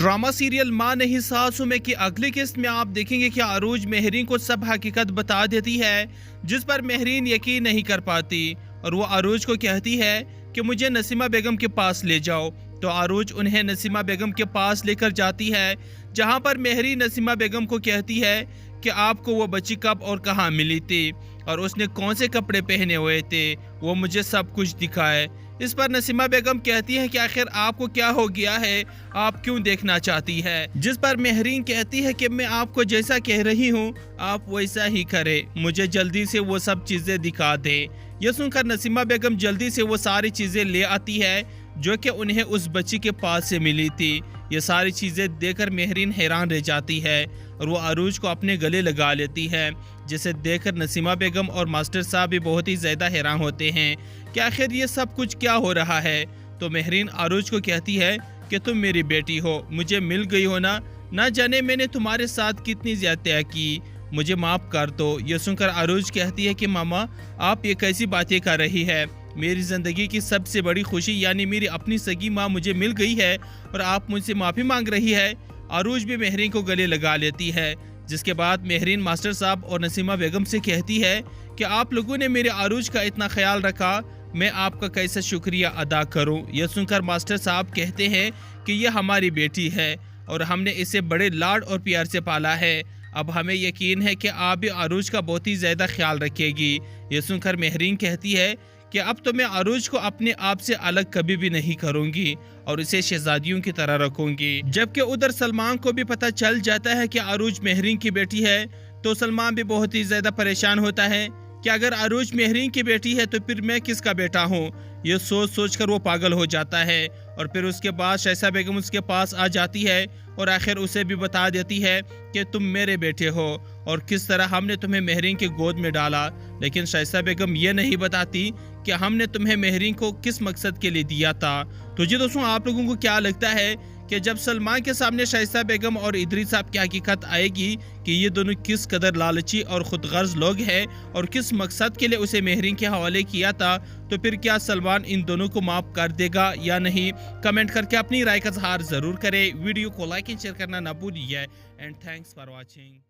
Drama serial माँ नहीं सासू में की अगली किस्त में आप देखेंगे कि अरूज मेहरीन को सब हकीकत बता देती है, जिस पर मेहरीन यकीन नहीं कर पाती और वो अरूज को कहती है कि मुझे नसीमा बेगम के पास ले जाओ। तो अरूज उन्हें नसीमा बेगम के पास लेकर जाती है, जहां पर मेहरीन नसीमा बेगम को कहती है कि आपको वो बच्ची कब और कहां मिली थी और उसने कौन से कपड़े पहने हुए थे, वो मुझे सब कुछ दिखाए। इस पर नसीमा बेगम कहती है कि आखिर आपको क्या हो गया है, आप क्यों देखना चाहती है। जिस पर मेहरीन कहती है कि मैं आपको जैसा कह रही हूँ आप वैसा ही करें, मुझे जल्दी से वो सब चीजें दिखा दे। यह सुनकर नसीमा बेगम जल्दी से वो सारी चीजें ले आती है जो कि उन्हें उस बच्ची के पास से मिली थी। ये सारी चीजें देखकर मेहरीन हैरान रह जाती है और वो अरूज को अपने गले लगा लेती है, जिसे देखकर नसीमा बेगम और मास्टर साहब भी बहुत ही ज्यादा हैरान होते हैं कि आखिर ये सब कुछ क्या हो रहा है। तो मेहरीन अरूज को कहती है कि तुम मेरी बेटी हो, मुझे मिल गई हो ना जाने मैंने तुम्हारे साथ कितनी ज्यादतियां की, मुझे माफ कर दो। ये सुनकर अरूज कहती है कि मामा आप ये कैसी बातें कर रही है, मेरी ज़िंदगी की सबसे बड़ी खुशी यानी मेरी अपनी सगी माँ मुझे मिल गई है और आप मुझसे माफ़ी मांग रही है। अरूज भी मेहरीन को गले लगा लेती है, जिसके बाद मेहरीन मास्टर साहब और नसीमा बेगम से कहती है कि आप लोगों ने मेरे अरूज का इतना ख्याल रखा, मैं आपका कैसा शुक्रिया अदा करूं। यह सुनकर मास्टर साहब कहते हैं कि यह हमारी बेटी है और हमने इसे बड़े लाड और प्यार से पाला है, अब हमें यकीन है कि आप भी अरूज का बहुत ही ज़्यादा ख्याल रखेगी। यह सुनकर मेहरीन कहती है कि अब तो मैं अरूज को अपने आप से अलग कभी भी नहीं करूंगी और इसे शहजादियों की तरह रखूंगी। जबकि उधर सलमान को भी पता चल जाता है कि अरूज मेहरीन की बेटी है, तो सलमान भी बहुत ही ज्यादा परेशान होता है कि अगर अरूज मेहरीन की बेटी है तो फिर मैं किसका बेटा हूँ। ये सोच सोच कर वो पागल हो जाता है और फिर उसके बाद शहज़ाद बेगम उसके पास आ जाती है और आखिर उसे भी बता देती है कि तुम मेरे बेटे हो और किस तरह हमने तुम्हें मेहरीन की गोद में डाला। लेकिन शहज़ाद बेगम ये नहीं बताती कि हमने तुम्हें मेहरीन को किस मकसद के लिए दिया था। तो जी दोस्तों, आप लोगों को क्या लगता है कि जब सलमान के सामने शहज़ाद बेगम और इदरीस साहब की हकीकत आएगी कि ये दोनों किस कदर लालची और खुदगर्ज लोग हैं और किस मकसद के लिए उसे मेहरीन के हवाले किया था, तो फिर क्या सलमान इन दोनों को माफ कर देगा या नहीं? कमेंट करके अपनी राय का इजहार जरूर करें। वीडियो को लाइक एंड शेयर करना ना भूलिए एंड थैंक्स फॉर वॉचिंग।